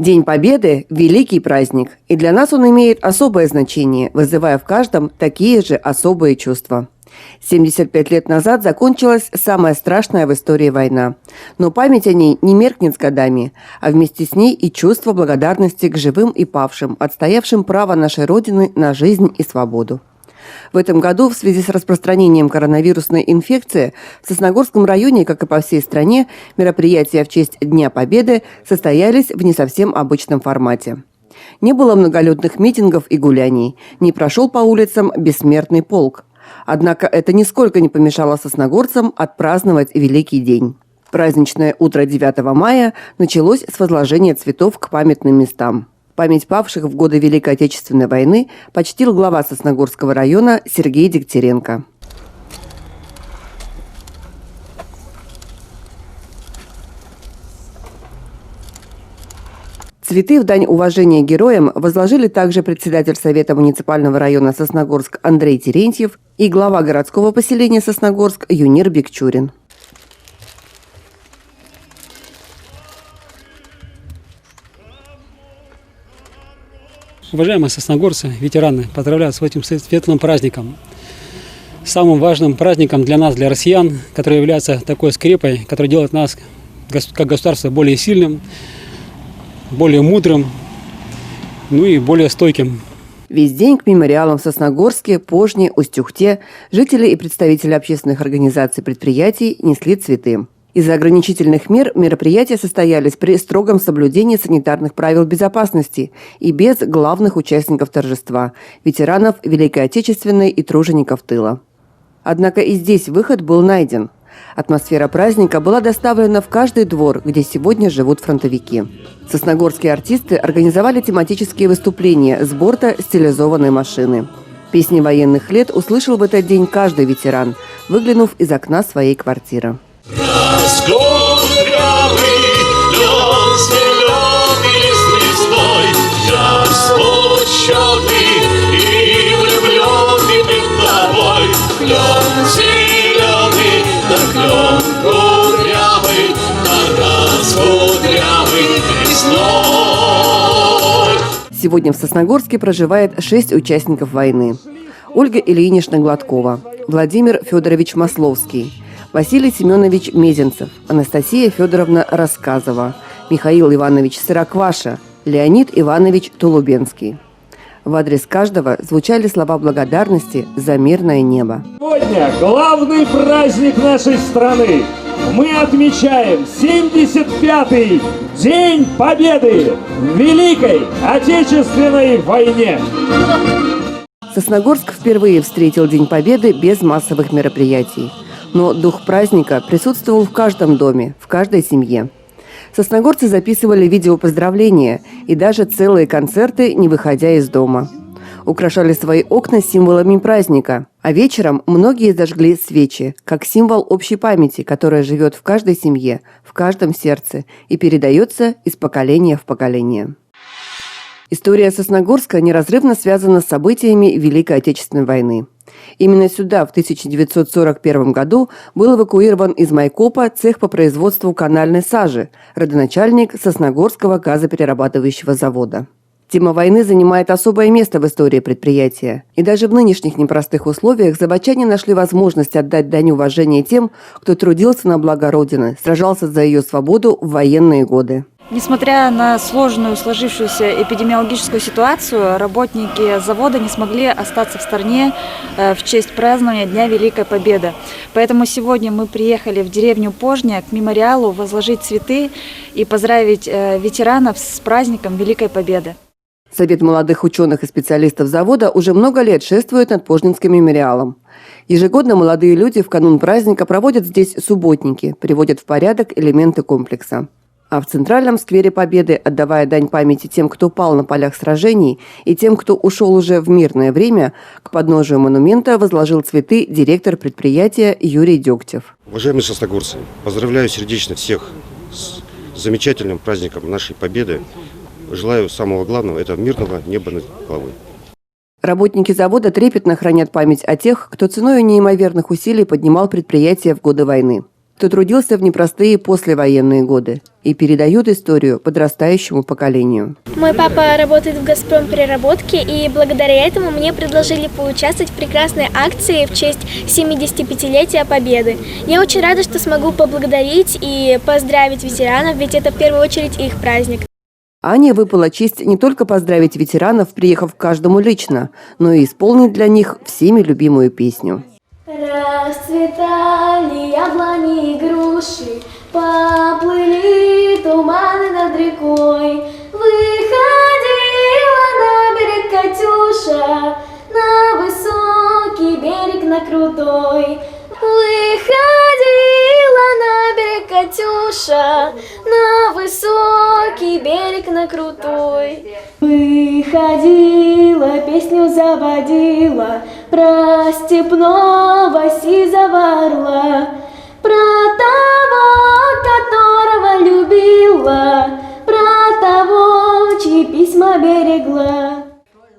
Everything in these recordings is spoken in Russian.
День Победы – великий праздник, и для нас он имеет особое значение, вызывая в каждом такие же особые чувства. 75 лет назад закончилась самая страшная в истории война. Но память о ней не меркнет с годами, а вместе с ней и чувство благодарности к живым и павшим, отстоявшим право нашей Родины на жизнь и свободу. В этом году в связи с распространением коронавирусной инфекции в Сосногорском районе, как и по всей стране, мероприятия в честь Дня Победы состоялись в не совсем обычном формате. Не было многолюдных митингов и гуляний, не прошел по улицам бессмертный полк. Однако это нисколько не помешало сосногорцам отпраздновать великий день. Праздничное утро 9 мая началось с возложения цветов к памятным местам. Память павших в годы Великой Отечественной войны почтил глава Сосногорского района Сергей Дегтяренко. Цветы в дань уважения героям возложили также председатель Совета муниципального района Сосногорск Андрей Терентьев и глава городского поселения Сосногорск Юнир Бекчурин. Уважаемые сосногорцы, ветераны, поздравляю с этим светлым праздником. Самым важным праздником для нас, для россиян, который является такой скрепой, которая делает нас, как государство, более сильным, более мудрым, ну и более стойким. Весь день к мемориалам в Сосногорске, Пожне, Устюхте жители и представители общественных организаций и предприятий несли цветы. Из-за ограничительных мер мероприятия состоялись при строгом соблюдении санитарных правил безопасности и без главных участников торжества – ветеранов Великой Отечественной и тружеников тыла. Однако и здесь выход был найден. Атмосфера праздника была доставлена в каждый двор, где сегодня живут фронтовики. Сосногорские артисты организовали тематические выступления с борта стилизованной машины. Песни военных лет услышал в этот день каждый ветеран, выглянув из окна своей квартиры. Сегодня в Сосногорске проживает 6 участников войны. Ольга Ильинична Гладкова, Владимир Федорович Масловский, Василий Семенович Мезенцев, Анастасия Федоровна Рассказова, Михаил Иванович Сырокваша, Леонид Иванович Тулубенский. В адрес каждого звучали слова благодарности за мирное небо. Сегодня главный праздник нашей страны. Мы отмечаем 75-й День Победы в Великой Отечественной войне. Сосногорск впервые встретил День Победы без массовых мероприятий. Но дух праздника присутствовал в каждом доме, в каждой семье. Сосногорцы записывали видеопоздравления и даже целые концерты, не выходя из дома. Украшали свои окна символами праздника, а вечером многие зажгли свечи, как символ общей памяти, которая живет в каждой семье, в каждом сердце и передается из поколения в поколение. История Сосногорска неразрывно связана с событиями Великой Отечественной войны. Именно сюда в 1941 году был эвакуирован из Майкопа цех по производству канальной сажи, родоначальник Сосногорского газоперерабатывающего завода. Тема войны занимает особое место в истории предприятия. И даже в нынешних непростых условиях заводчане нашли возможность отдать дань уважения тем, кто трудился на благо Родины, сражался за ее свободу в военные годы. Несмотря на сложную сложившуюся эпидемиологическую ситуацию, работники завода не смогли остаться в стороне в честь празднования Дня Великой Победы. Поэтому сегодня мы приехали в деревню Пожня к мемориалу возложить цветы и поздравить ветеранов с праздником Великой Победы. Совет молодых ученых и специалистов завода уже много лет шествует над Пожнинским мемориалом. Ежегодно молодые люди в канун праздника проводят здесь субботники, приводят в порядок элементы комплекса. А в Центральном сквере Победы, отдавая дань памяти тем, кто пал на полях сражений, и тем, кто ушел уже в мирное время, к подножию монумента возложил цветы директор предприятия Юрий Дегтев. Уважаемые сосногорцы, поздравляю сердечно всех с замечательным праздником нашей Победы. Желаю самого главного – это мирного неба над головой. Работники завода трепетно хранят память о тех, кто ценой неимоверных усилий поднимал предприятие в годы войны. кто трудился в непростые послевоенные годы и передает историю подрастающему поколению. Мой папа работает в «Газпром» переработке, и благодаря этому мне предложили поучаствовать в прекрасной акции в честь 75-летия Победы. Я очень рада, что смогу поблагодарить и поздравить ветеранов, ведь это в первую очередь их праздник. Ане выпала честь не только поздравить ветеранов, приехав к каждому лично, но и исполнить для них всеми любимую песню. Расцветали яблони и груши, поплыли туманы над рекой. Выходила на берег Катюша, на высокий берег, на крутой. Выходила на берег Катюша, на высокий берег, на крутой. Выходила, песню заводила про степного сизого орла, про того, которого любила, про того, чьи письма берегла.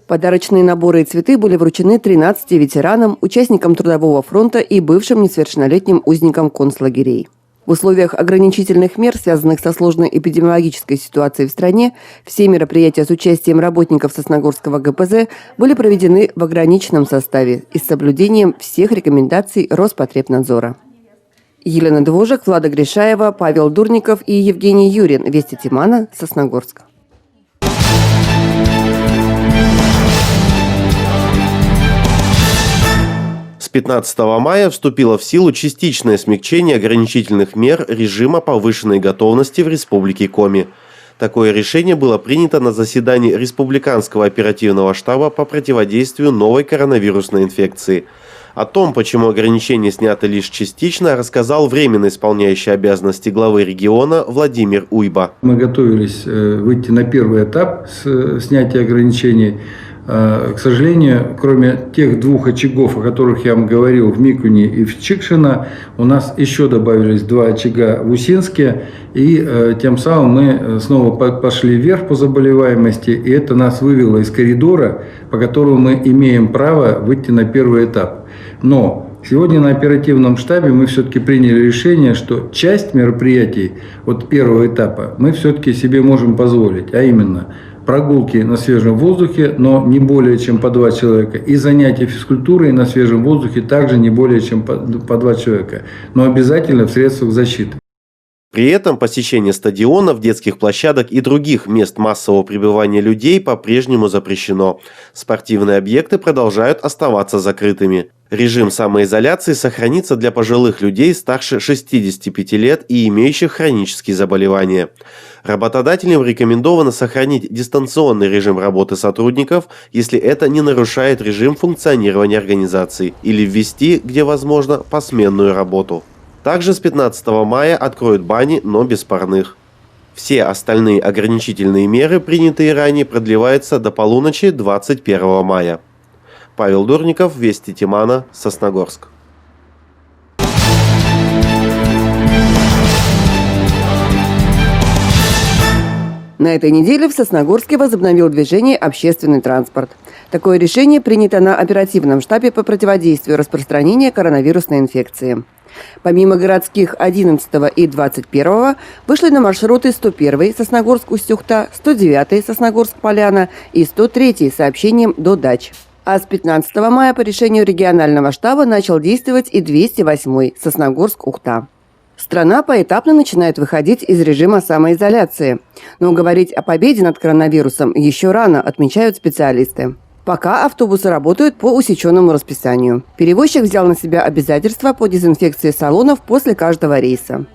Подарочные наборы и цветы были вручены 13 ветеранам, участникам Трудового фронта и бывшим несовершеннолетним узникам концлагерей. В условиях ограничительных мер, связанных со сложной эпидемиологической ситуацией в стране, все мероприятия с участием работников Сосногорского ГПЗ были проведены в ограниченном составе и с соблюдением всех рекомендаций Роспотребнадзора. Елена Двожик, Влада Гришаева, Павел Дурников и Евгений Юрин. Вести Тимана, Сосногорск. С 15 мая вступило в силу частичное смягчение ограничительных мер режима повышенной готовности в Республике Коми. Такое решение было принято на заседании Республиканского оперативного штаба по противодействию новой коронавирусной инфекции. О том, почему ограничения сняты лишь частично, рассказал временно исполняющий обязанности главы региона Владимир Уйба. Мы готовились выйти на первый этап снятия ограничений. К сожалению, кроме тех двух очагов, о которых я вам говорил, в Микуне и в Чикшино, у нас еще добавились 2 очага в Усинске, и тем самым мы снова пошли вверх по заболеваемости, и это нас вывело из коридора, по которому мы имеем право выйти на первый этап. Но сегодня на оперативном штабе мы все-таки приняли решение, что часть мероприятий от первого этапа мы все-таки себе можем позволить, а именно прогулки на свежем воздухе, но не более чем по 2 человека, и занятия физкультурой на свежем воздухе также не более чем по 2 человека, но обязательно в средствах защиты. При этом посещение стадионов, детских площадок и других мест массового пребывания людей по-прежнему запрещено. Спортивные объекты продолжают оставаться закрытыми. Режим самоизоляции сохранится для пожилых людей старше 65 лет и имеющих хронические заболевания. Работодателям рекомендовано сохранить дистанционный режим работы сотрудников, если это не нарушает режим функционирования организации, или ввести, где возможно, посменную работу. Также с 15 мая откроют бани, но без парных. Все остальные ограничительные меры, принятые ранее, продлеваются до полуночи 21 мая. Павел Дурников, Вести Тимана, Сосногорск. На этой неделе в Сосногорске возобновил движение общественный транспорт. Такое решение принято на оперативном штабе по противодействию распространению коронавирусной инфекции. Помимо городских 11 и 21 вышли на маршруты 101 Сосногорск-Устюхта, 109 Сосногорск-Поляна и 103 с сообщением до дач. А с 15 мая по решению регионального штаба начал действовать и 208 Сосногорск-Ухта. Страна поэтапно начинает выходить из режима самоизоляции. Но говорить о победе над коронавирусом еще рано, отмечают специалисты. Пока автобусы работают по усеченному расписанию. Перевозчик взял на себя обязательства по дезинфекции салонов после каждого рейса.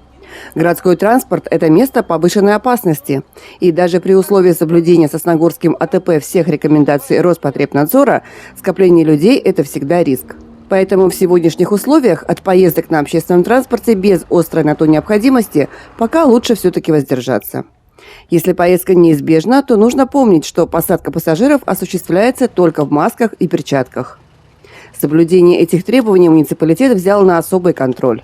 Городской транспорт – это место повышенной опасности. И даже при условии соблюдения Сосногорским АТП всех рекомендаций Роспотребнадзора, скопление людей – это всегда риск. Поэтому в сегодняшних условиях от поездок на общественном транспорте без острой на то необходимости пока лучше все-таки воздержаться. Если поездка неизбежна, то нужно помнить, что посадка пассажиров осуществляется только в масках и перчатках. Соблюдение этих требований муниципалитет взял на особый контроль.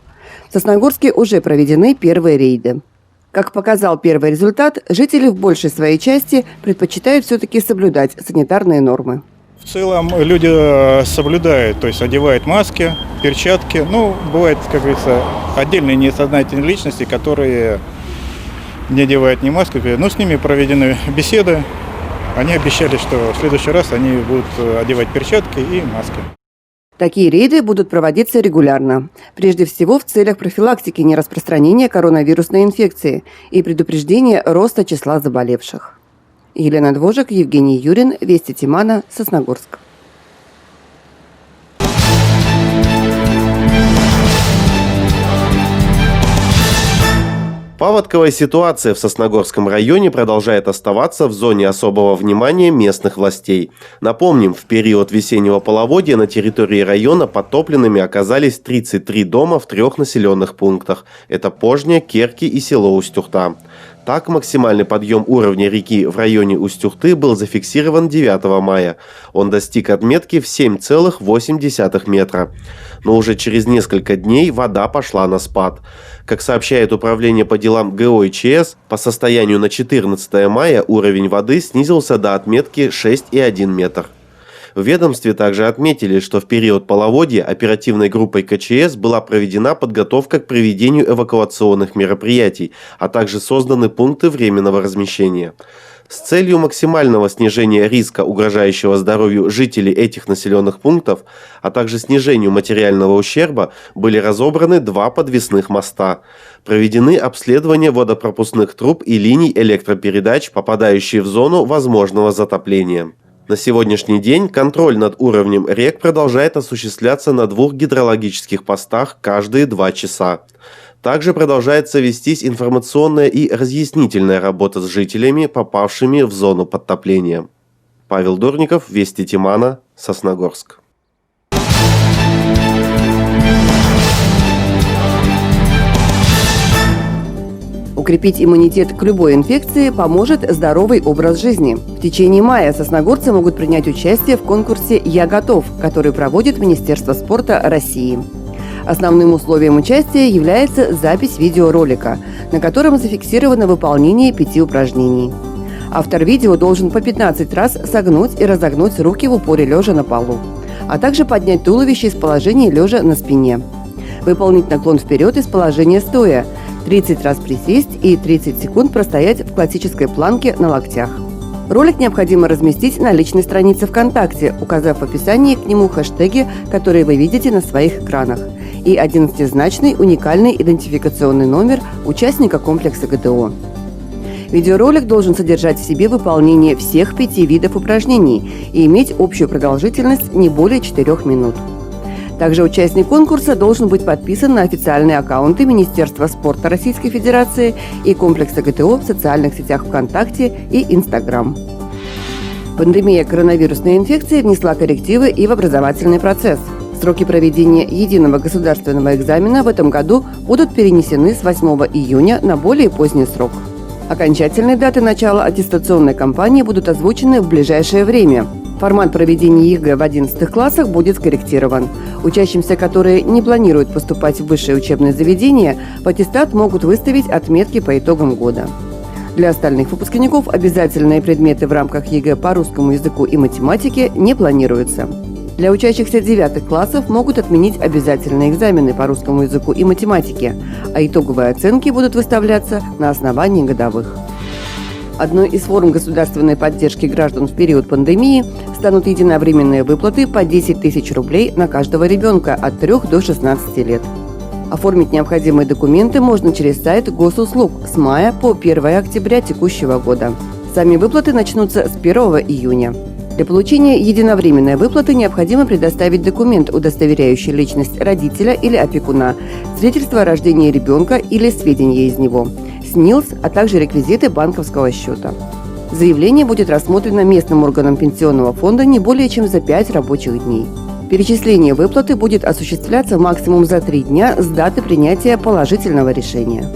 В Сосногорске уже проведены первые рейды. Как показал первый результат, жители в большей своей части предпочитают все-таки соблюдать санитарные нормы. В целом люди соблюдают, то есть одевают маски, перчатки. Ну, бывает, как говорится, отдельные несознательные личности, которые не одевают ни маску, но с ними проведены беседы. Они обещали, что в следующий раз они будут одевать перчатки и маски. Такие рейды будут проводиться регулярно. Прежде всего в целях профилактики нераспространения коронавирусной инфекции и предупреждения роста числа заболевших. Елена Двожик, Евгений Юрин, Вести Тимана, Сосногорск. Паводковая ситуация в Сосногорском районе продолжает оставаться в зоне особого внимания местных властей. Напомним, в период весеннего половодья на территории района подтопленными оказались 33 дома в 3 населенных пунктах. Это Пожня, Керки и село Устюхта. Так, максимальный подъем уровня реки в районе Устюхты был зафиксирован 9 мая. Он достиг отметки в 7,8 метра. Но уже через несколько дней вода пошла на спад. Как сообщает Управление по делам ГО и ЧС, по состоянию на 14 мая уровень воды снизился до отметки 6,1 метр. В ведомстве также отметили, что в период половодья оперативной группой КЧС была проведена подготовка к проведению эвакуационных мероприятий, а также созданы пункты временного размещения. С целью максимального снижения риска, угрожающего здоровью жителей этих населенных пунктов, а также снижению материального ущерба, были разобраны 2 подвесных моста. Проведены обследования водопропускных труб и линий электропередач, попадающие в зону возможного затопления. На сегодняшний день контроль над уровнем рек продолжает осуществляться на 2 гидрологических постах каждые 2 часа. Также продолжается вестись информационная и разъяснительная работа с жителями, попавшими в зону подтопления. Павел Дурников, Вести Тимана, Сосногорск. Укрепить иммунитет к любой инфекции поможет здоровый образ жизни. В течение мая сосногорцы могут принять участие в конкурсе «Я готов», который проводит Министерство спорта России. Основным условием участия является запись видеоролика, на котором зафиксировано выполнение 5 упражнений. Автор видео должен по 15 раз согнуть и разогнуть руки в упоре лежа на полу, а также поднять туловище из положения лежа на спине. Выполнить наклон вперед из положения стоя, 30 раз присесть и 30 секунд простоять в классической планке на локтях. Ролик необходимо разместить на личной странице ВКонтакте, указав в описании к нему хэштеги, которые вы видите на своих экранах, и 11-значный уникальный идентификационный номер участника комплекса ГТО. Видеоролик должен содержать в себе выполнение всех 5 видов упражнений и иметь общую продолжительность не более 4 минут. Также участник конкурса должен быть подписан на официальные аккаунты Министерства спорта Российской Федерации и комплекса ГТО в социальных сетях ВКонтакте и Инстаграм. Пандемия коронавирусной инфекции внесла коррективы и в образовательный процесс. Сроки проведения единого государственного экзамена в этом году будут перенесены с 8 июня на более поздний срок. Окончательные даты начала аттестационной кампании будут озвучены в ближайшее время. Формат проведения ЕГЭ в 11 классах будет скорректирован. Учащимся, которые не планируют поступать в высшее учебное заведение, в аттестат могут выставить отметки по итогам года. Для остальных выпускников обязательные предметы в рамках ЕГЭ по русскому языку и математике не планируются. Для учащихся 9 классов могут отменить обязательные экзамены по русскому языку и математике, а итоговые оценки будут выставляться на основании годовых. Одной из форм государственной поддержки граждан в период пандемии станут единовременные выплаты по 10 тысяч рублей на каждого ребенка от 3 до 16 лет. Оформить необходимые документы можно через сайт госуслуг с мая по 1 октября текущего года. Сами выплаты начнутся с 1 июня. Для получения единовременной выплаты необходимо предоставить документ, удостоверяющий личность родителя или опекуна, свидетельство о рождении ребенка или сведения из него, СНИЛС, а также реквизиты банковского счета. Заявление будет рассмотрено местным органом пенсионного фонда не более чем за 5 рабочих дней. Перечисление выплаты будет осуществляться максимум за 3 дня с даты принятия положительного решения.